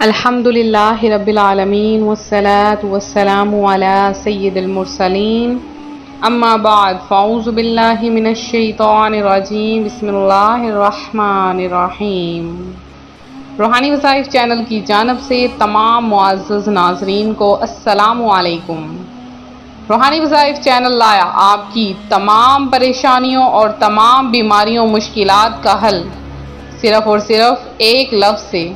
الحمدللہ رب العالمین والصلاة والسلام علی سید المرسلین اما بعد فاعوذ باللہ من الشیطان الرجیم بسم اللہ الرحمن الرحیم۔ روحانی وظائف چینل کی جانب سے تمام معزز ناظرین کو السلام علیکم۔ روحانی وظائف چینل لایا آپ کی تمام پریشانیوں اور تمام بیماریوں مشکلات کا حل صرف اور صرف ایک لفظ سے۔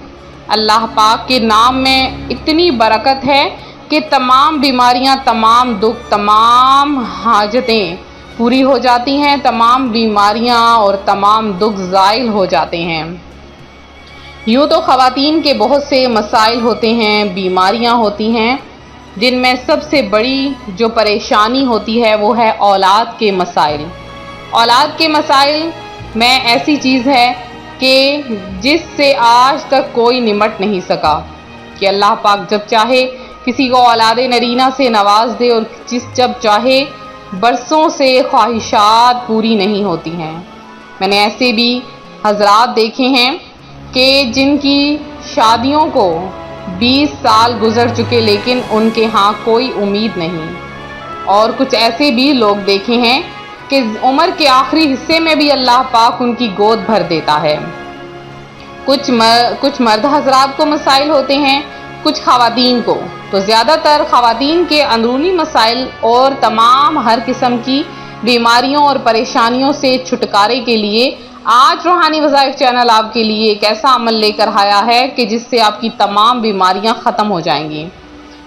اللہ پاک کے نام میں اتنی برکت ہے کہ تمام بیماریاں، تمام دکھ، تمام حاجتیں پوری ہو جاتی ہیں، تمام بیماریاں اور تمام دکھ زائل ہو جاتے ہیں۔ یوں تو خواتین کے بہت سے مسائل ہوتے ہیں، بیماریاں ہوتی ہیں، جن میں سب سے بڑی جو پریشانی ہوتی ہے وہ ہے اولاد کے مسائل۔ اولاد کے مسائل میں ایسی چیز ہے کہ جس سے آج تک کوئی نمٹ نہیں سکا کہ اللہ پاک جب چاہے کسی کو اولاد نرینہ سے نواز دے اور جب چاہے برسوں سے خواہشات پوری نہیں ہوتی ہیں۔ میں نے ایسے بھی حضرات دیکھے ہیں کہ جن کی شادیوں کو 20 سال گزر چکے لیکن ان کے ہاں کوئی امید نہیں، اور کچھ ایسے بھی لوگ دیکھے ہیں کہ عمر کے آخری حصے میں بھی اللہ پاک ان کی گود بھر دیتا ہے۔ کچھ مرد حضرات کو مسائل ہوتے ہیں، کچھ خواتین کو، تو زیادہ تر خواتین کے اندرونی مسائل اور تمام ہر قسم کی بیماریوں اور پریشانیوں سے چھٹکارے کے لیے آج روحانی وظائف چینل آپ کے لیے ایک ایسا عمل لے کر آیا ہے کہ جس سے آپ کی تمام بیماریاں ختم ہو جائیں گی۔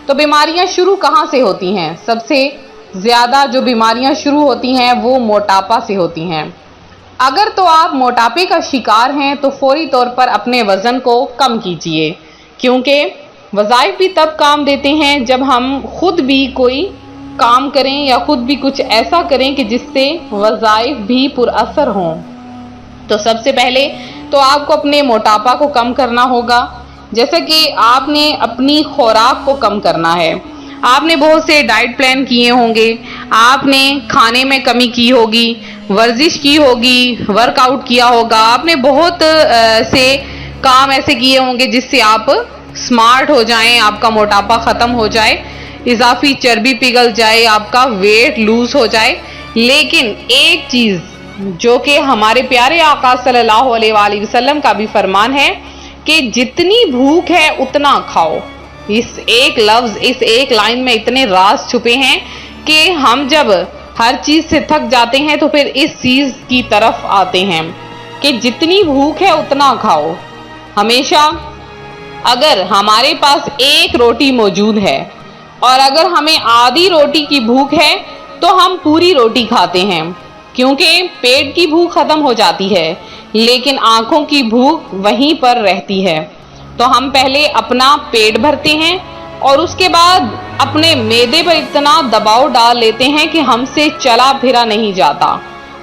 تو بیماریاں شروع کہاں سے ہوتی ہیں؟ سب سے زیادہ جو بیماریاں شروع ہوتی ہیں وہ موٹاپا سے ہوتی ہیں۔ اگر تو آپ موٹاپے کا شکار ہیں تو فوری طور پر اپنے وزن کو کم کیجیے، کیونکہ وظائف بھی تب کام دیتے ہیں جب ہم خود بھی کوئی کام کریں یا خود بھی کچھ ایسا کریں کہ جس سے وظائف بھی پر اثر ہوں۔ تو سب سے پہلے تو آپ کو اپنے موٹاپا کو کم کرنا ہوگا، جیسا کہ آپ نے اپنی خوراک کو کم کرنا ہے۔ آپ نے بہت سے ڈائٹ پلان کیے ہوں گے، آپ نے کھانے میں کمی کی ہوگی، ورزش کی ہوگی، ورک آؤٹ کیا ہوگا، آپ نے بہت سے کام ایسے کیے ہوں گے جس سے آپ سمارٹ ہو جائیں، آپ کا موٹاپا ختم ہو جائے، اضافی چربی پگھل جائے، آپ کا ویٹ لوز ہو جائے۔ لیکن ایک چیز جو کہ ہمارے پیارے آقا صلی اللہ علیہ وآلہ وسلم کا بھی فرمان ہے کہ جتنی بھوک ہے اتنا کھاؤ۔ اس ایک لفظ، اس ایک لائن میں اتنے راز چھپے ہیں کہ ہم جب ہر چیز سے تھک جاتے ہیں تو پھر اس چیز کی طرف آتے ہیں کہ جتنی بھوک ہے اتنا کھاؤ۔ ہمیشہ اگر ہمارے پاس ایک روٹی موجود ہے اور اگر ہمیں آدھی روٹی کی بھوک ہے تو ہم پوری روٹی کھاتے ہیں، کیونکہ پیٹ کی بھوک ختم ہو جاتی ہے لیکن آنکھوں کی بھوک وہیں پر رہتی ہے۔ تو ہم پہلے اپنا پیٹ بھرتے ہیں اور اس کے بعد اپنے معدے پر اتنا دباؤ ڈال لیتے ہیں کہ ہم سے چلا پھرا نہیں جاتا،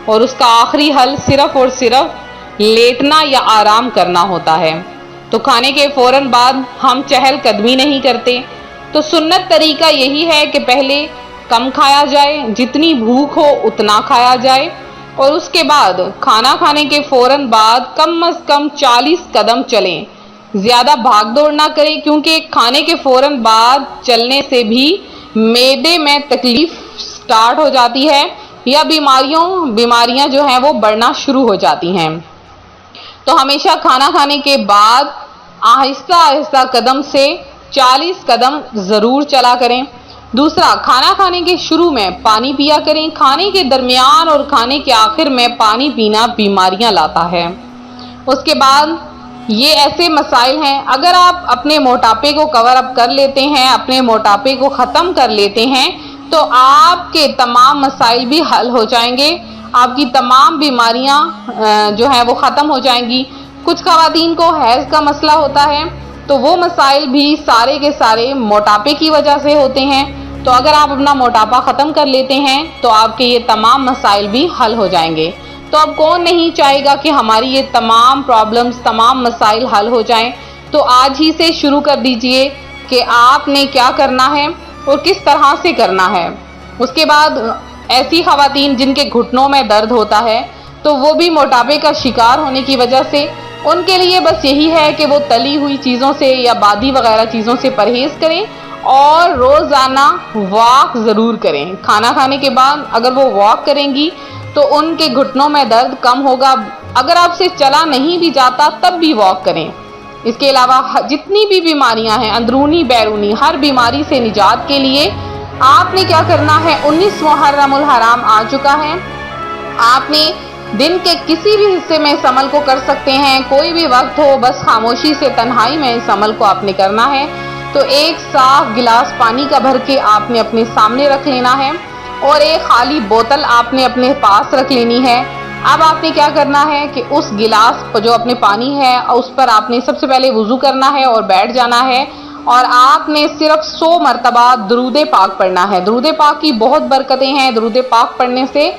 اور اس کا آخری حل صرف اور صرف لیٹنا یا آرام کرنا ہوتا ہے۔ تو کھانے کے فوراً بعد ہم چہل قدمی نہیں کرتے۔ تو سنت طریقہ یہی ہے کہ پہلے کم کھایا جائے، جتنی بھوک ہو اتنا کھایا جائے، اور اس کے بعد کھانا کھانے کے فوراً بعد کم از کم 40 قدم چلیں۔ زیادہ بھاگ دوڑ نہ کریں، کیونکہ کھانے کے فوراً بعد چلنے سے بھی معدے میں تکلیف سٹارٹ ہو جاتی ہے یا بیماریاں جو ہیں وہ بڑھنا شروع ہو جاتی ہیں۔ تو ہمیشہ کھانا کھانے کے بعد آہستہ آہستہ قدم سے 40 قدم ضرور چلا کریں۔ دوسرا، کھانا کھانے کے شروع میں پانی پیا کریں۔ کھانے کے درمیان اور کھانے کے آخر میں پانی پینا بیماریاں لاتا ہے۔ اس کے بعد یہ ایسے مسائل ہیں، اگر آپ اپنے موٹاپے کو کور اپ کر لیتے ہیں، اپنے موٹاپے کو ختم کر لیتے ہیں تو آپ کے تمام مسائل بھی حل ہو جائیں گے، آپ کی تمام بیماریاں جو ہیں وہ ختم ہو جائیں گی۔ کچھ خواتین کو حیض کا مسئلہ ہوتا ہے تو وہ مسائل بھی سارے کے سارے موٹاپے کی وجہ سے ہوتے ہیں۔ تو اگر آپ اپنا موٹاپا ختم کر لیتے ہیں تو آپ کے یہ تمام مسائل بھی حل ہو جائیں گے۔ تو اب کون نہیں چاہے گا کہ ہماری یہ تمام پرابلمز، تمام مسائل حل ہو جائیں؟ تو آج ہی سے شروع کر دیجئے کہ آپ نے کیا کرنا ہے اور کس طرح سے کرنا ہے۔ اس کے بعد ایسی خواتین جن کے گھٹنوں میں درد ہوتا ہے تو وہ بھی موٹاپے کا شکار ہونے کی وجہ سے ان کے لیے بس یہی ہے کہ وہ تلی ہوئی چیزوں سے یا بادی وغیرہ چیزوں سے پرہیز کریں اور روزانہ واک ضرور کریں۔ کھانا کھانے کے بعد اگر وہ واک کریں گی تو ان کے گھٹنوں میں درد کم ہوگا۔ اگر آپ سے چلا نہیں بھی جاتا تب بھی واک کریں۔ اس کے علاوہ جتنی بھی بیماریاں ہیں اندرونی بیرونی، ہر بیماری سے نجات کے لیے آپ نے کیا کرنا ہے، 19 محرم الحرام آ چکا ہے، آپ نے دن کے کسی بھی حصے میں اس عمل کو کر سکتے ہیں، کوئی بھی وقت ہو، بس خاموشی سے تنہائی میں اس عمل کو آپ نے کرنا ہے۔ تو ایک صاف گلاس پانی کا بھر کے آپ نے اپنے سامنے رکھ لینا ہے اور ایک خالی بوتل آپ نے اپنے پاس رکھ لینی ہے۔ اب آپ نے کیا کرنا ہے کہ اس گلاس جو اپنے پانی ہے اس پر آپ نے سب سے پہلے وضو کرنا ہے اور بیٹھ جانا ہے، اور آپ نے صرف 100 مرتبہ درود پاک پڑھنا ہے۔ درود پاک کی بہت برکتیں ہیں، درود پاک پڑھنے سے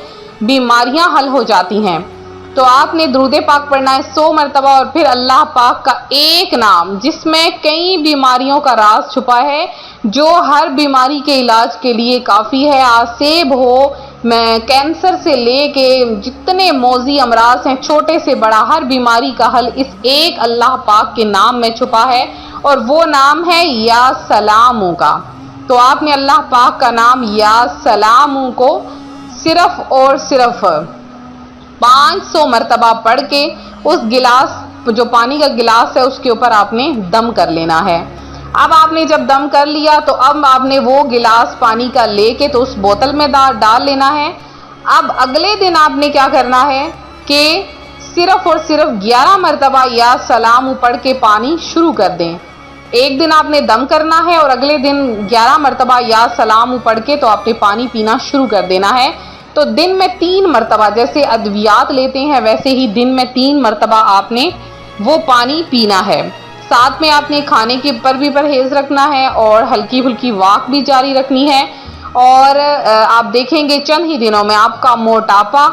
بیماریاں حل ہو جاتی ہیں۔ تو آپ نے درود پاک پڑھنا ہے 100 مرتبہ، اور پھر اللہ پاک کا ایک نام جس میں کئی بیماریوں کا راز چھپا ہے، جو ہر بیماری کے علاج کے لیے کافی ہے۔ آسیب ہو، کینسر سے لے کے جتنے موذی امراض ہیں، چھوٹے سے بڑا، ہر بیماری کا حل اس ایک اللہ پاک کے نام میں چھپا ہے، اور وہ نام ہے یا سلاموں کا۔ تو آپ نے اللہ پاک کا نام یا سلاموں کو صرف اور صرف 500 مرتبہ پڑھ کے اس گلاس جو پانی کا گلاس ہے اس کے اوپر آپ نے دم کر لینا ہے۔ اب آپ نے جب دم کر لیا تو اب آپ نے وہ گلاس پانی کا لے کے تو اس بوتل میں ڈال لینا ہے۔ اب اگلے دن آپ نے کیا کرنا ہے کہ صرف اور صرف 11 مرتبہ یا سلام پڑھ کے پانی شروع کر دیں۔ ایک دن آپ نے دم کرنا ہے اور اگلے دن 11 مرتبہ یا سلام پڑھ کے تو آپ نے پانی پینا شروع کر دینا ہے۔ تو دن میں 3 مرتبہ جیسے ادویات لیتے ہیں ویسے ہی دن میں 3 مرتبہ آپ نے وہ پانی پینا ہے۔ ساتھ میں آپ نے کھانے کے پر بھی پرہیز رکھنا ہے اور ہلکی پھلکی واک بھی جاری رکھنی ہے، اور آپ دیکھیں گے چند ہی دنوں میں آپ کا موٹاپا،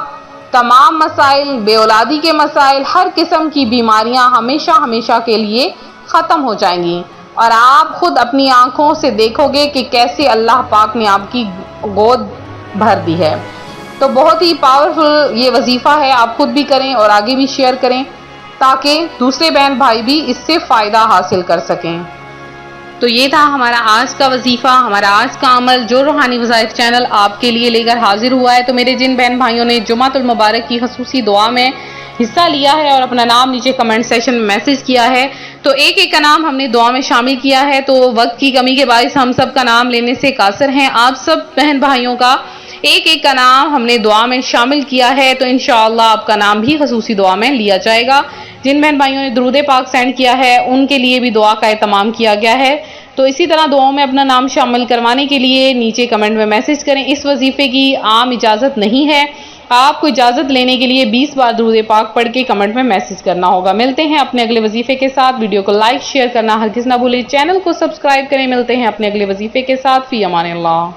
تمام مسائل، بے اولادی کے مسائل، ہر قسم کی بیماریاں ہمیشہ کے لیے ختم ہو جائیں گی، اور آپ خود اپنی آنکھوں سے دیکھو گے کہ کیسے اللہ پاک نے آپ کی گود بھر دی ہے۔ تو بہت ہی پاورفل یہ وظیفہ ہے، آپ خود بھی کریں اور آگے بھی شیئر کریں تاکہ دوسرے بہن بھائی بھی اس سے فائدہ حاصل کر سکیں۔ تو یہ تھا ہمارا آج کا وظیفہ، ہمارا آج کا عمل جو روحانی وظائف چینل آپ کے لیے لے کر حاضر ہوا ہے۔ تو میرے جن بہن بھائیوں نے جمعۃ المبارک کی خصوصی دعا میں حصہ لیا ہے اور اپنا نام نیچے کمنٹ سیکشن میں میسج کیا ہے، تو ایک ایک کا نام ہم نے دعا میں شامل کیا ہے، تو وقت کی کمی کے باعث ہم سب کا نام لینے سے قاصر ہیں۔ آپ سب بہن بھائیوں کا ایک ایک کا نام ہم نے دعا میں شامل کیا ہے، تو انشاءاللہ آپ کا نام بھی خصوصی دعا میں لیا جائے گا۔ جن بہن بھائیوں نے درود پاک سینڈ کیا ہے ان کے لیے بھی دعا کا اہتمام کیا گیا ہے۔ تو اسی طرح دعاؤں میں اپنا نام شامل کروانے کے لیے نیچے کمنٹ میں میسج کریں۔ اس وظیفے کی عام اجازت نہیں ہے، آپ کو اجازت لینے کے لیے 20 بار درود پاک پڑھ کے کمنٹ میں میسج کرنا ہوگا۔ ملتے ہیں اپنے اگلے وظیفے کے ساتھ، ویڈیو کو لائک شیئر کرنا ہرگز نہ بھولیں، چینل کو سبسکرائب کریں۔ ملتے ہیں اپنے اگلے وظیفے کے ساتھ، فی امان اللہ۔